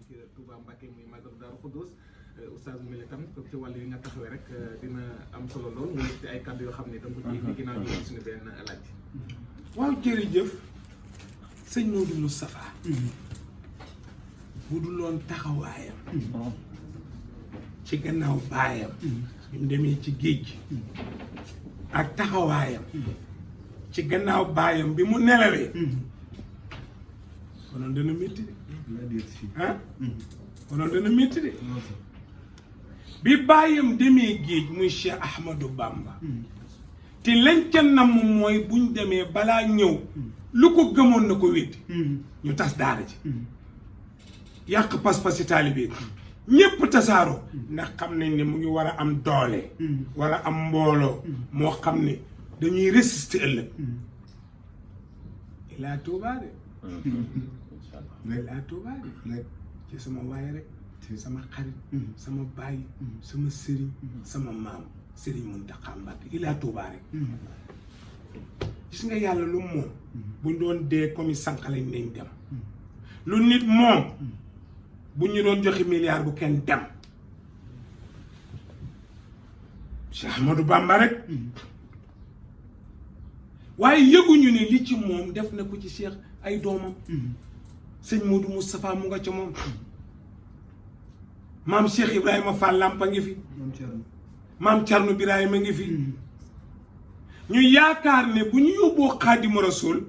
ci Touba Mbacké muy Magalu Daaru Xudoos oustaz mu mel itam comme ci wàll yi nga taxawee rek dina am solo lool nga ci ay kàddu yoo xam ne danga ko ci ginnaaw ñu suñu benn laaj. waaw jërëjëf sëñ Modou Moustapha bu dul woon taxawaayam ci gannaaw baayam bi mu demee ci géej gi ak taxawaayam ci gannaaw baayam bi mu nelawee konoon dana métti de ah konoon dana métti de bi baayam demee géej muy Cheikh Ahmadou Bamba te lañ ca namm mooy buñ demee balaa ñëw lu ko gëmoon na ko weddi ñu tas daara ji yàq pas-pasi taalibe ñépp tasaaroo ndax xam nañ ne mu ngi war a am doole war a am mbooloo moo xam ne dañuy résister ëllëg ilaa Tuubaa de ilaa Tuubaa de ci sama waay rek sama xarit sama baay sama sëriñ sama maam sëriñ Muntaxa Mbàkke ilaa Tuubaa rek gis nga yàlla lu moom buñ doon dee comme sànq lañ nañ dem lu nit moom bu ñu doon joxe milliard bu kenn dem Cheikh Ahmadou Bamba rek waaye yëguñu ne li ci moom def na ko ci Cheikh ay doomam sëñ Modou Moustapha mu nga ca moom maam Cheikh Ibrahima Fall Lampa ngi fi maam Thierno Birahima ngi fi ñu yaakaar ne bu ñu yóbboo Xaadimu Rasuul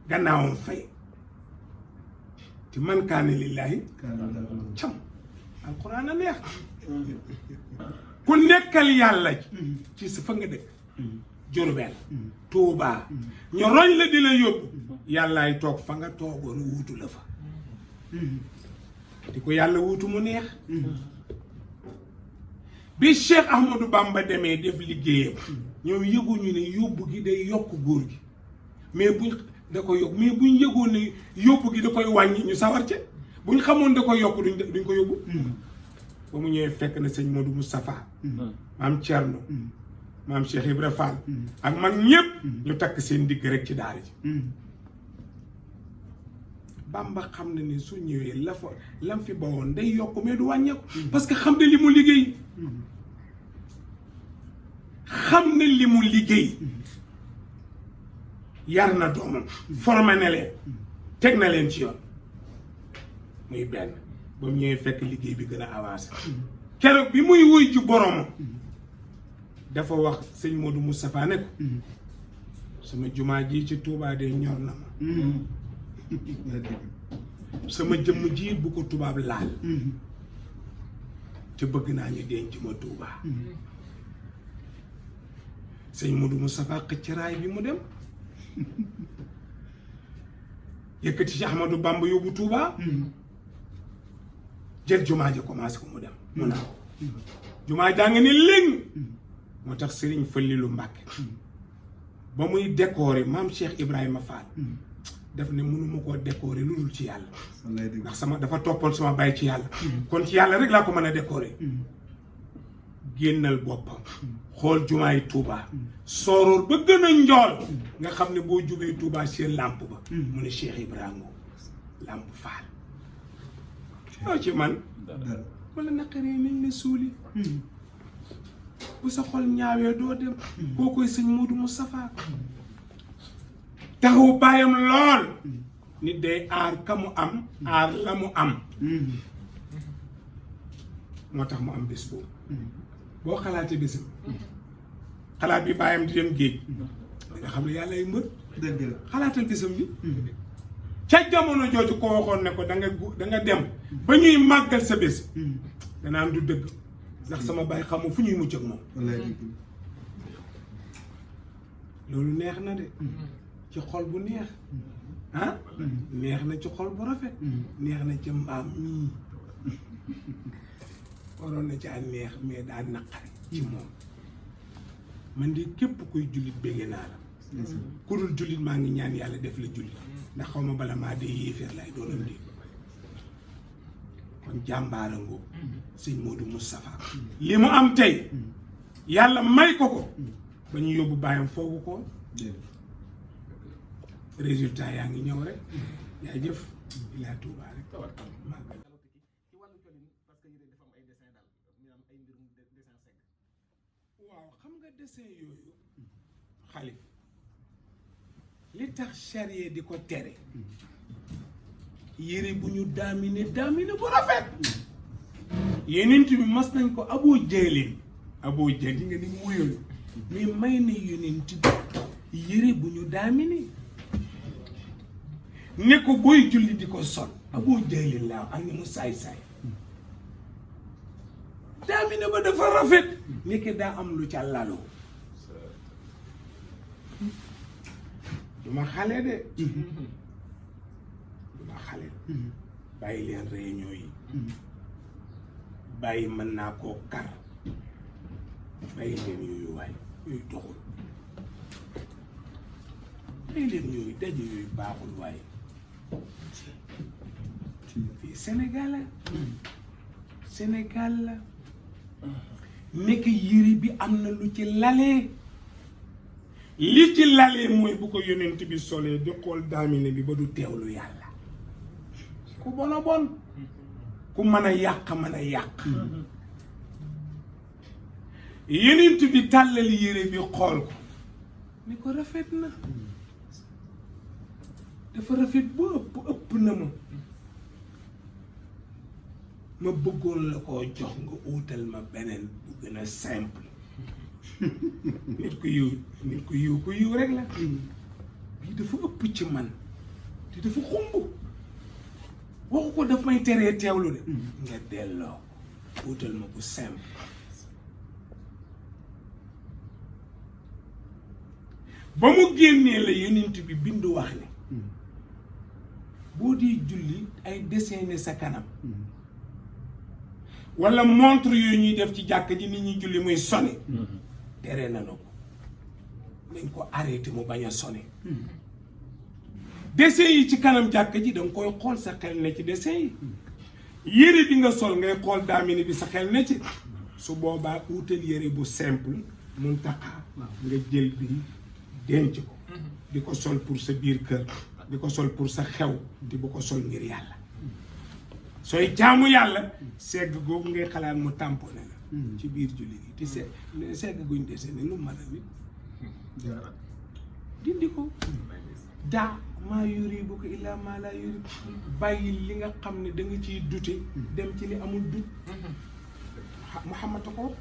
gannaawam fay te man kaana lillaahi cam alquran a neex ku nekkal yàlla ci sa fa nga dëkk Jurbel Tuubaa ñu roñ la di la yóbbu yàllaay toog fa nga toogoon wuutu la fa di ko yàlla wuutu mu neex bi Cheikh Ahmadou Bamba demee def liggéeyam ñoom yëguñu ne yóbbu gi day yokk góor gi mais buñ da ko yokk mais buñ yëgoon ne yóbbu gi da koy wàññi ñu sawar ci buñ xamoon da koy yokk duñ ko yóbbu ba mu ñëwee fekk na sëñ Modou Moustapha maam Thierno maam Cheikh Ibra Fall ak mag ñépp ñu takk seen digg rek ci daara ji Bamba xam na ni su ñëwee la fa lam fi bawoon day yokk mais du wàññeeku parce que xam na li mu liggéey xam na li mu liggéey yar na doomam formé na leen teg na leen ci yoon muy benn ba mu ñëwee fekk liggéey bi gën a avancé keroog bi muy wuy ci boromam dafa wax sëñ Modou Moustapha ne ko sama jumaa ji ci Touba de ñor na ma sama jëmm ji bu ko tubaab laal te bëgg naa ñu denc ma Touba sëñ Modou Moustapha xëcc raay bi mu dem yëkkati ci Ahmadou Bamba yóbbu Touba jël jumaa ja commencé ko mu dem mu naaw jumaa jaa nga ne léegi moo tax Serigne Fallilu Mbàkke ba muy décorer maam Cheikh Ibrahima Fall daf ne mënuma koo décorer lu dul ci yàlla ndax sama dafa toppoon sama bàyyi ci yàlla kon ci yàlla rek laa ko mën a décorer génnal boppam xool jumaay Touba sooroor ba gën a njool nga xam ne boo jubee Touba seen làmp ba mu ne Cheikh Ibrahima làmp Fall loo ci man wala naqaree nañ la suuli bu sa xol ñaawee doo dem boo koy sëñ Modou Moustapha taxaw bàyyam lool nit day aar ka mu am aar la mu am moo tax mu am bés boobu boo xalaatee bésam xalaat bi bàyyam di dem géej nga xam ne yàlla ay mbër xalaatal bésam bi ca jamono jooju ko waxoon ne ko da nga dem ba ñuy màggal sa bés danaan du dëgg ndax sama bàyyi xamu fu ñuy mucc ak moom loolu neex na de ci xol bu neex ah neex na ci xol bu rafet neex na ci mbaam mii waroon na caa neex mais daa naqari ci moom man de képp kuy jullit bégge naa la ku dul jullit maa ngi ñaan yàlla def la jullit ndax xaw ma bala maa dee yéeféer lay doonam di kon jàmbaara ngoo sëñ Modou Moustapha li mu am tey yàlla may ko ba ñu yóbbu bàyyam foogu ko résultat yaa ngi ñëw rek yaa jëf ilaa Tuuba rek tabarkal màggal. ci wàllu colin parce que yére dafa am ay dessin daal ñu am ay mbirum dessin segg. waaw xam nga dessin yooyu xalif li tax charia di ko tere yére bu ñu daamine bu rafet yenent bi mas nañ ko Abu Jahlin nga ni muyul mais may na yenent bi yére bu ñu daamine ne ko booy julli di ko sol Abu Jahlin laa am ni mu saay-saay daamine ba dafa rafet nekk daa am lu ca laloo duma xale de duma xale bàyyi leen réunion yi bàyyi mën naa koo kar bàyyi leen yooyu waay yooyu doxul bàyyi leen yooyu daje yooyu baaxul waay fii Sénégal la nekk yére bi am na lu ci lalee li ci lalee mooy bu ko yonent bi solee di xool daamine bi ba du teewlu yàlla ku bon a bon ku mën a yàq yonent bi tàllal yére bi xool ko ni ko rafet na dafa rafet bu ëpp na ma bëggoon la koo jox nga uutal ma beneen bu gën a simple nit ku yiw rek la bii dafa ëpp ci man te dafa xumb waxu ko daf may teree teewlu de nga delloo uutal ma bu simple ba mu génnee la yonent bi bindu wax ne boo di julli ay dessiné sa kanam wala montre yooyu ñuy def ci jàkk ji nit ñi julli muy sone tere na ko nañ ko arrêté mu bañ a sone dessin yi ci kanam jàkk ji danga koy xool sa xel ne ci dessin yi yére bi nga sol ngay xool daamine bi sa xel ne ci su boobaa utal yére bu simple mun taxaa nga jël bi denc ko di ko sol pour sa biir kër di ko sol pour sa xew te bu ko sol ngir yàlla sooy jaamu yàlla segg googu ngay xalaat mu tamponné la ci biir julli gi te segg guñ dese ne lu mën a nit dindi ko daa maa yuri bu ko illaa maa laa yuri bàyyi li nga xam ne da nga ciy dute dem ci li amul dut Muhammad ko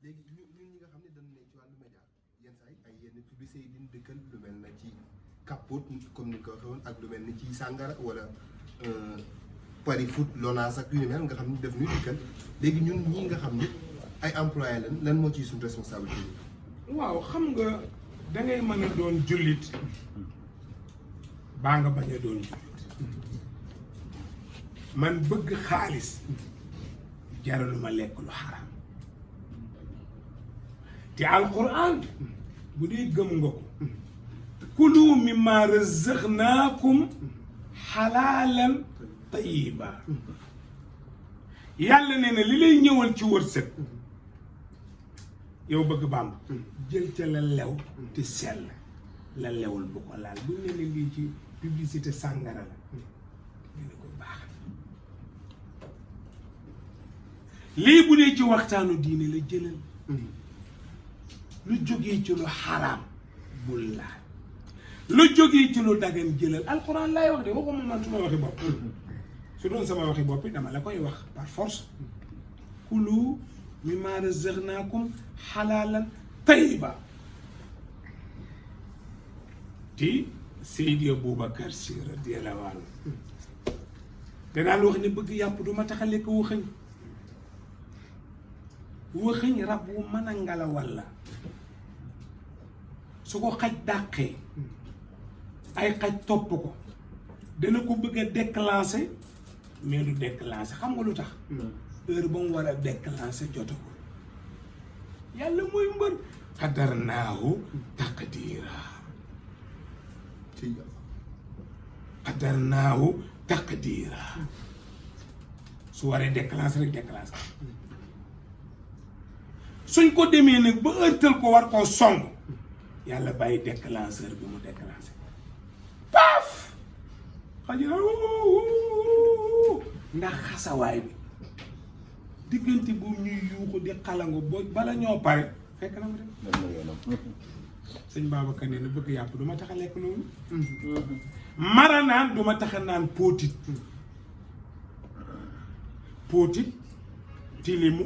léegi ñun ñi nga xam ne dañu ne ci wàllu média yenn saa yi ay yenn publicité yi diñ dëkkal lu mel na ci capote comme ni ko waxee woon ak lu mel ni ci sàngara wala pari foot lonaas ak yu ni mel nga xam ne def ñuy dëkkal léegi ñun ñii nga xam ne ay employé lan moo ciy suñu responsabilité yi waaw xam nga dangay mën a doon jullit baa nga bañ a doon jullit man bëgg xaalis jaraluma lekk lu xaraam te alquran bu dee gëm nga ko kulu mimma razaqnaakum xalaalan tayiba yàlla nee na li lay ñëwal ci wërsëg yow bëgg bàmb jël ca la lew te sell la lewul bu ko laal buñ ne ne lii ci publicité sàngara la ñu ne ko baax lii bu dee ci waxtaanu diine la jëlal lu jógee ci lu xaraam bul laal lu jógee ci lu dagan jëlal alxuraan laay wax de waxuma man su ma waxi bopp su doon sama waxi bopp dama la koy wax par force kulu mimma razaqnaakum xalaalan tayyiba ti Seydi Aboubacar Si radiyallaahu anhu danaan wax ne bëgg yàpp du ma tax a lekk waxëñ rab wu mën a ngalawal la su ko xaj dàqee ay xaj topp ko dana ko bëgg a déclencher mais du déclencher xam nga lu tax heure ba mu war a déclencher jotagul yàlla mooy mbër qadarnaahu taqdiira qadarnaahu taqdiira su waree déclencher rek déclencher suñ ko demee nag ba ërtal ko war koo song yàlla bàyyi déclencheur bi mu déclenché paf xaji na ndax xasawaay bi diggante boobu ñuy yuuxu di xalangu bala ñoo pare fekk na mu dem sëñ Babacar nee na bëgg yàpp du ma tax a lekk loolu mara naan du ma tax a naan póotit tilimu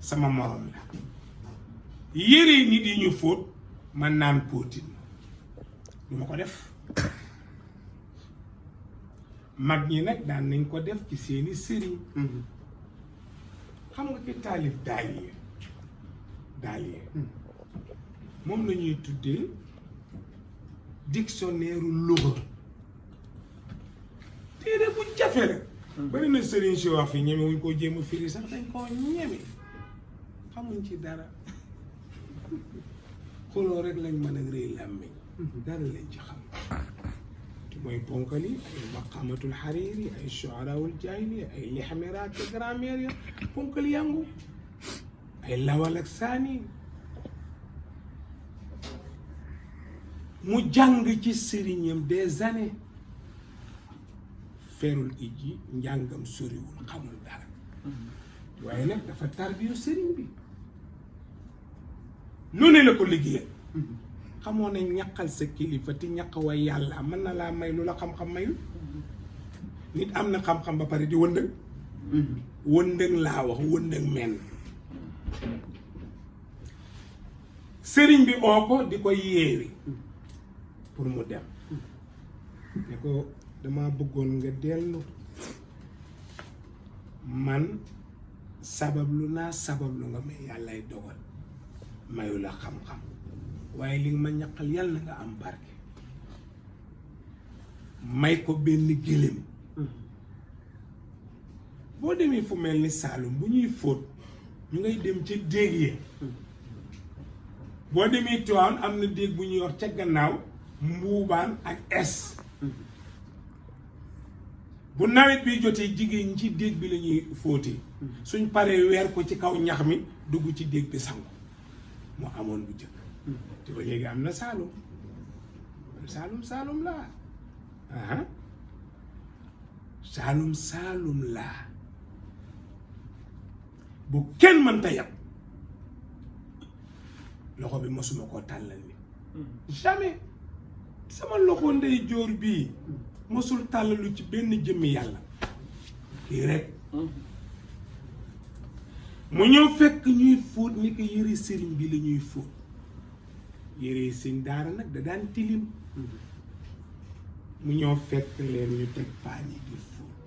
sama morom la yére nit yi ñu fóot man naan póotit du ma ko def mag ñi nag daan nañ ko def ci seeni sëriñ xam nga ki taalif daaliye moom la ñuy tuddee dictionnaire lugha téere bu jafe la bari na sëriñ si wax fi ñeme wuñ koo jéem a firi sax dañ koo ñeme xamuñ ci dara xuloo rek lañ mën a rëy làmmiñ dara lañ ci xam te mooy ponkal yi ay maqamatul xariiri ay shuaraawul jaahili ay lixmeraat te grammaire ya ponkal yangu ay lawal ak saani mu jàng ci sëriñam des années ferul iji njàngam soriwul xamul dara waaye nag dafa tarbiyu sëriñ bi lu ne la ko liggéeyal xamoo ne ñaqal sa kilifa te ñaq wa yàlla mën na laa may lu la xam-xam mayul nit am na xam-xam ba pare di wëndëng wëndëng laa wax wëndëng men sëriñ bi oo ko di ko yeewi pour mu dem ne ko dama bëggoon nga dellu man sabablu naa sabablu nga may yàllay dogal mayu la xam-xam waaye li nga ma ñaqal yàlla na nga am barke may ko benn gëléem boo demee fu mel ni Saalum bu ñuy fóot ñu ngay dem ca déeg yi boo demee Tiwaawan am na déeg bu ñuy wax ca gannaaw mbuubaan ak es bu nawet bi jotee jigéen ñi ci déeg bi la ñuy fóotee suñ paree weer ko ci kaw ñax mi dugg ci déeg bi sangu moo amoon bu jëkk te ba léegi am na Saalum Saalum laa aha Saalum laa bu kenn mënta yab loxo bi mosuma koo tàllal ni jamais sama loxo ndey jóor bii mosul tàllalu ci benn jëmmi yàlla kii rek mu ñëw fekk ñuy fóot ni ko yëre sëriñ bi la ñuy fóot yëre sëriñ daara nag da daan tilim mu ñëw fekk leen ñu teg paan yi di fóot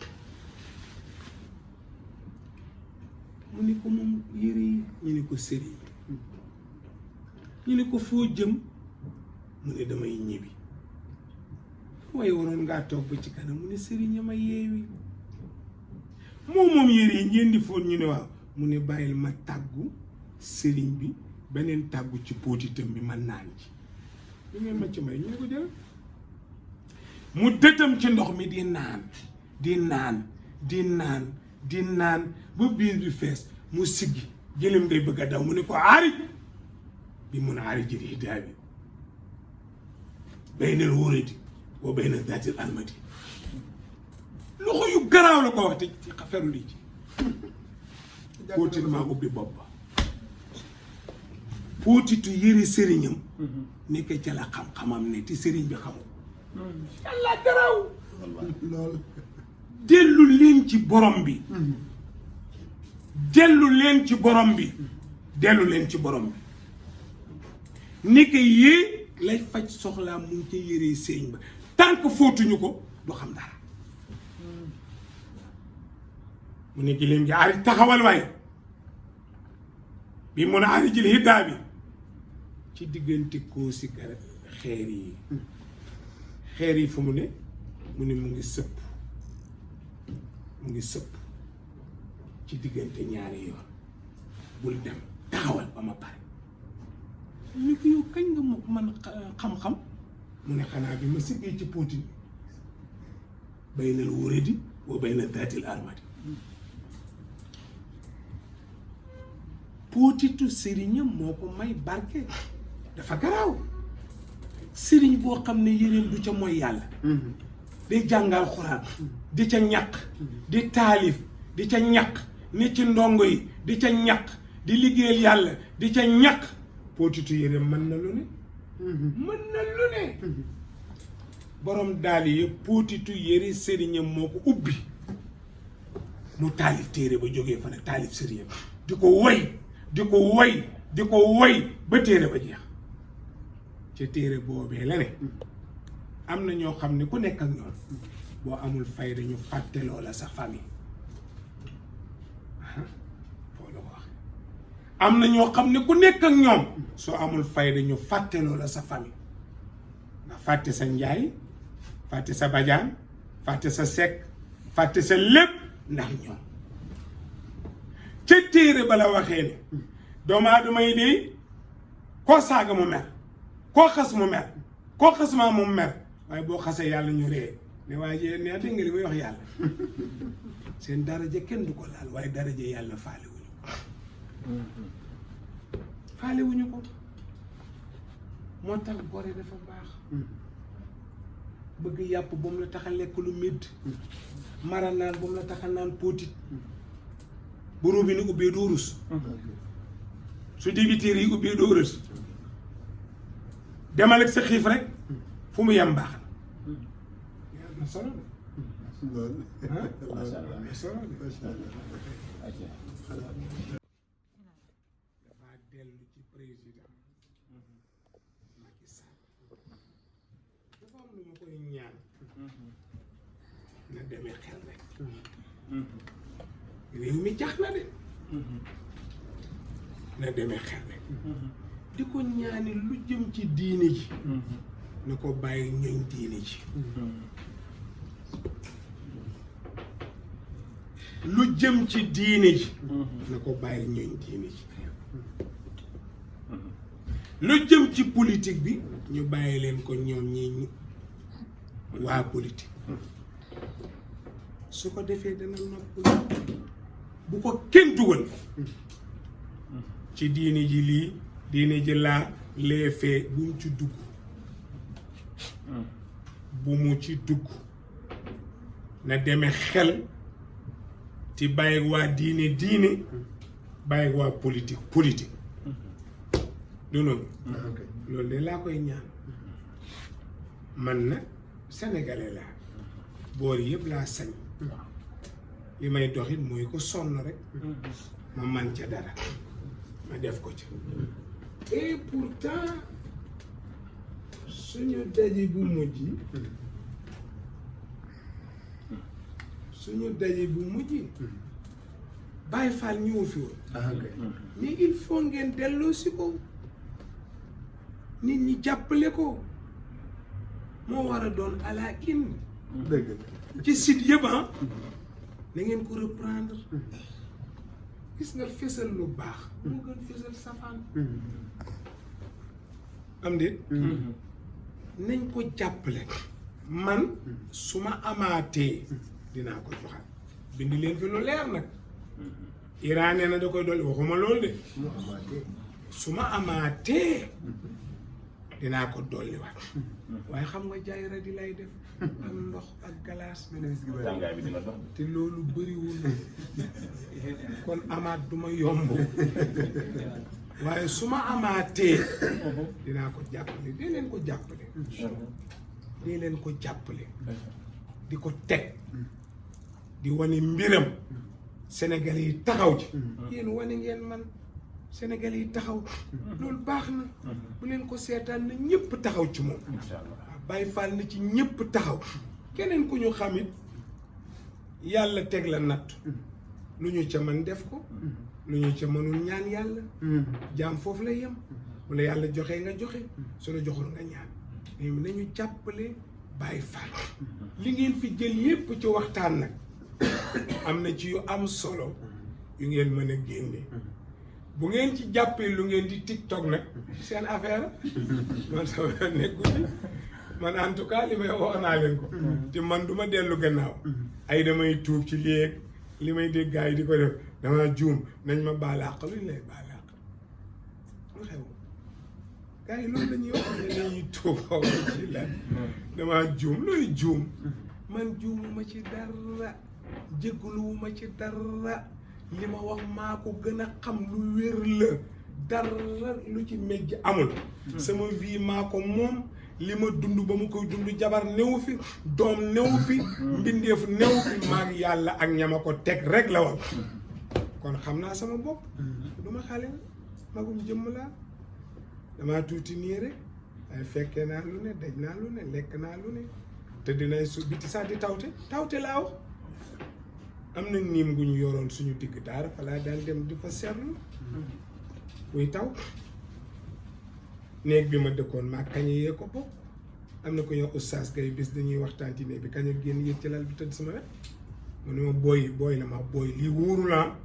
mu ni ko moom yëre yi ñu ni ko sëriñ ñu ni ko foo jëm mu ne damay ñibbi waaye waroon ngaa toog ba ci kanam mu ne sëriñ ma yeewi moom yére yi ngeen di fóot ñu ne waaw mu ne bàyyil ma tàggu sëriñ bi beneen tàggu ci póotitam bi ma naan ci ñu ngeen ma ci may ñu ne ko jël mu dëtam ci ndox mi di naan ba biir bi fees mu siggi jëlim ngay bëgg a daw mu ne ko aarij bi mun a aarij jëri hidaa bi baynal wóoradi wa bayna daatil almadi loxo yu garaaw la ko wax te ci xaferu li ci póotit maa ubbi bopp ba póotitu yëri sëriñam nekk ca la xam-xamam ne te sëriñ bi xamul yàlla garaaw lool dellu leen ci borom bi dellu leen ci borom bi ni ko yée lay faj soxlaa mu ngi ca yëree sëriñ ba tant que fóotuñu ko du xam dara mu ne giléem gi ari taxawal waay bi mun a ari jël hiddaa bi ci diggante koo si garab xeer yi fu mu ne mu ne mu ngi sëpp ci diggante ñaari yoon bul dem taxawal ba ma pare ñu ko yow kañ nga man xam-xam mu ne xanaa bi ma siggee ci póotin baynal wóoradi wa bayna daatil armadi póotitu sëriñam moo ko may barke dafa garaaw sëriñ boo xam ne yéreem du ca mooy yàlla di jàngal xuraan di ca ñaq di taalif di ca ñaq ni ci ndongo yi di ca ñaq di liggéeyal yàlla di ca ñaq pootitu yéreem mën na lu ne mën na lu ne borom daal yi yëpp pootitu yére sëriñam moo ko ubbi mu taalif téere ba jógee fa nag taalif sëriñam di ko woy di ko woy di ko woy ba téere ba jeex ca téere boobee la ne am na ñoo xam ne ku nekk ak ñoom boo amul fayda ñu fàtteloo la sa famille foo la ko wax am na ñoo xam ne ku nekk ak ñoom soo amul fayda ñu fàtteloo la sa famille nga fàtte sa njaay fàtte sa bajaan fàtte sa sekk fàtte sa lépp ndax ñoom ca téere ba la waxee ne doomu aadama yi de koo saaga mu mer koo xas mu mer koo xas maa mu mer waaye boo xasee yàlla ñu ree ne waaye ne dégg nga li may wax yàlla seen daraja kenn du ko laal waaye daraja yàlla faale wuñu ko moo tax gore dafa baax bëgg yàpp ba mu la tax a lekk lu médd mara naan ba mu la tax a naan póotit bu robinet ubbee doo rus su dibiteer yi ubbee doo rus demal ak sa xiif rek fu mu yem baax na solo loolu solo dafa dellu ci président Macky Sall dafa am lu ma koy ñaan na demee xel rek réew mi jax na de na demee xel rek di ko ñaani lu jëm ci diine ji na ko bàyyi ñoñ diine ji lu jëm ci diine ji na ko bàyyi ñoñ diine ji lu jëm ci politique bi ñu bàyyi leen ko ñoom ñi waa politique su ko defee dana noppal bu ko kenn dugal ci diine ji lii diine ji laa lee fee bu mu ci dugg bu mu ci dugg na deme xel ci bàyyi waa diine bàyyi waa politique du noonu loolu de laa koy ñaan man nag sénégalais laa boor yëpp laa sañ li may doxit mooy ko sonn rek ma man ca dara ma def ko ca et pourtant suñu daje bu mujj Baye Fall ñëw fi woon mais il faut ngeen delloo si ko nit ñi jàppale ko moo war a doon ala in dëgg ci site yëpp na ngeen ko reprendre gis nga fésal lu baax moo gën fésal safaan am déet nañ ko jàppale man su ma amaatee dinaa ko joxaat bindi leen fi lu leer nag Iran nee na da koy dolli waxuma loolu de su ma amaatee dinaa ko dolliwaat waaye xam nga jaay radi lay def ak ndox ak galaas te loolu bëriwul kon amaat du ma yomb waaye su ma amaatee dinaa ko jàppale dee leen ko jàppale dee leen ko jàppale di ko teg di wane mbiram Sénégalais yi taxaw ci yéen wane ngeen man Sénégalais yi taxaw loolu baax na bu leen ko seetaan na ñëpp taxaw ci moom Baye Fall na ci ñëpp taxaw keneen ku ñu xamit yàlla teg la natt lu ñu ca mën def ko lu ñu ca mënul ñaan yàlla jaam foofu lay yem bu la yàlla joxee nga joxe su la joxul nga ñaan mais nañu jàppale Baye Fall li ngeen fi jël yépp ci waxtaan nag am na ci yu am solo yu ngeen mën a génne bu ngeen ci jàppee lu ngeen di TikTok nag seen affaire man sama nekku ci man en tout cas li may wax naa leen ko te man du ma dellu gannaaw ay damay tuub ci léeg li may dégg gars yi di ko def dama juum nañ ma baalaax luñ lay baalaax lu xew gars yi loolu la ñuy wax ne dañuy tuub xaw ma ci lan damaa juum looy juum man juumuma ci dara jégaluwuma ci dara li ma wax maa ko gën a xam lu wér la dara lu ci mejj amul sama vie maa ko moom li ma dund ba mu koy dund jabar newu fi doom newu fi mbindeef newu fi maag yàlla ak ñama ko teg rek la woon kon xam naa sama bopp duma xale magum jëmm laa damaa tuuti nii rek ay fekkee naa lu ne daj naa lu ne lekk naa lu ne te dinay su biti sax di tawte laa wax am na niim gu ñu yoroon suñu digg daara fa laa daan dem di fa seetlu buy taw néeg bi ma dëkkoon maa kañe yee ko bokk am na ko ñëw oustaz Gaye bis dañuy waxtaan ci néeg bi kañe génn yéeg ci lal bi tëdd sama wet mu ne ma booy la ma booy lii wóoru la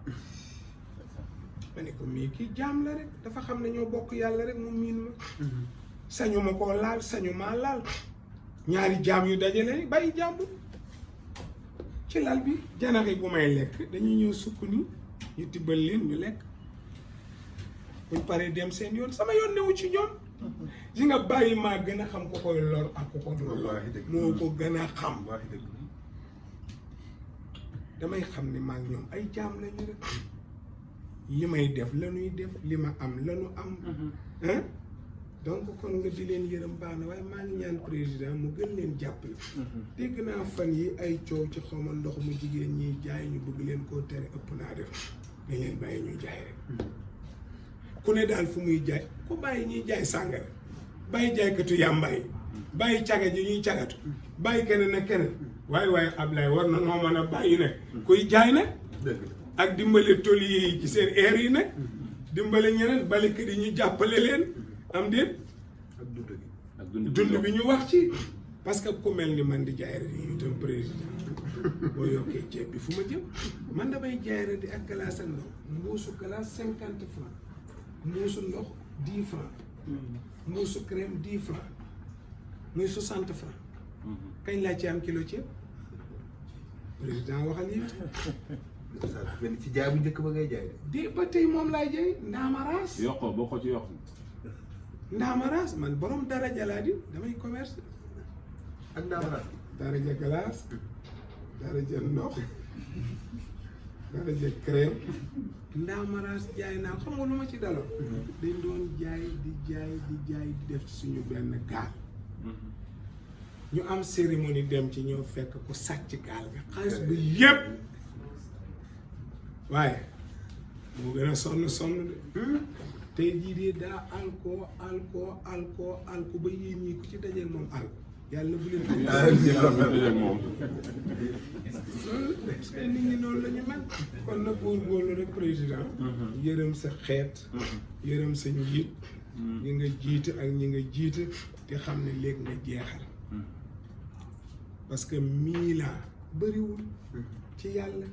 ma ne ko mii kii jaam la rek dafa xam ne ñoo bokk yàlla rek mu miin ma sañu ma koo laal sañu maa laal ñaari jaam yu dajale bàyyi jàmbur ci lal bi janax yi bu may lekk dañuy ñëw sukk ni ñu tibbal leen ñu lekk buñ paree dem seen yoon sama yoon newu ci ñoom si nga bàyyi maa gën a xam ko koy lor ak ko ko dul lor moo ko gën a xam damay xam ne maa ngi ñoom ay jaam lañu rek li may def lañuy def li ma am lañu am donc kon nga di leen yërëm baax na waaye maa ngi ñaan président mu gën leen jàppale dégg naa fan yi ay coow ci xawma ndox mu jigéen ñiy jaay ñu bëgg leen koo tere ëpp naa def dañ leen bàyyi ñuy jaay rek ku ne daal fu muy jaay ku bàyyi ñuy jaay sàngara bàyyi jaaykatu yàmbaay bàyyi caga ji ñuy cagatu bàyyi keneen ak keneen waaye Ablaye war na noo mën a bàyyi nag kuy jaay nag ak dimbale tôlier yi ci seen air yi nag dimbale ñeneen balekat yi ñu jàppale leen am déet ak dund bi ñu wax ci parce que ku mel ni man di jaay rek yi itam président boo yokkee ceeb bi fu ma jëm man damay jaay rek di ak glace ak ndox mbuusu glace 50 francs mbuusu ndox 10 francs mbuusu crème 10 francs muy 60 francs kañ laa ci am kilo ceeb président waxal yi benn ci jaay bu njëkk ba ngay jaay de ba tey moom laay jaay ndaamaraas yokkoo boo ko ci yokk ndaamaraas man borom daraja laa di damay commerce ak ndaamaraas daraja glace daraja ndox daraja crème ndaamaraas jaay naa xam nga lu ma ci daloon dañ doon jaay di def ci suñu benn gaal ñu am cérémonie dem ci ñoo fekk ku sàcc gaal ga xaalis bi yépp waaye moo gën a sonn de tey jii de daa alko ba yéen ñii ku ci dajeeg moom alko yàlla bu leen moom parce que nit ñi noonu la ñu mel kon nag góorgóorlu rek président yërëm sa xeet yërëm sa njiit ñi nga jiite ak ñi nga jiite te xam ne léegi nga jeexal parce que 1000 ans bëriwul ci yàlla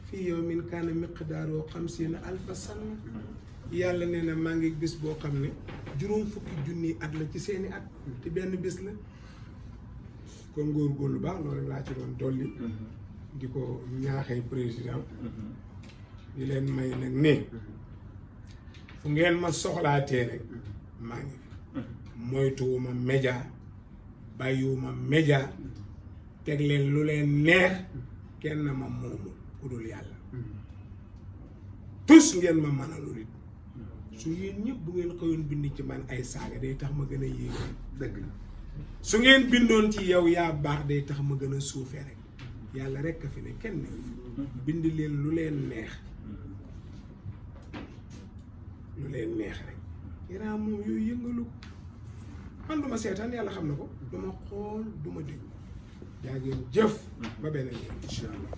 fii yawmin kaana miqdaaroo 50,000 sana yàlla nee na maa ngi bis boo xam ne 50,000 at la ci seeni at te benn bis la kon góorgóorlu baax loolu rek laa ci doon dolli di ko ñaaxee président di leen may nag ne fu ngeen ma soxlaatee rek maa ngi moytuwuma média bàyyiwuma média teg leen lu leen neex kenn ma moomu ku dul yàlla tous ngeen ma mënalul it su yéen ñëpp bu ngeen xëyoon bind ci man ay saaga day tax ma gën a yéegee dëgg la su ngeen bindoon ci yow yaa baax day tax ma gën a suufee rek yàlla rek a fi ne kenn ne bind leen lu leen neex rek Iran moom yooyu yëngalu ko man duma seetaan yàlla xam na ko duma xool duma déglu jaa ngeen jëf ba beneen yoon incha allah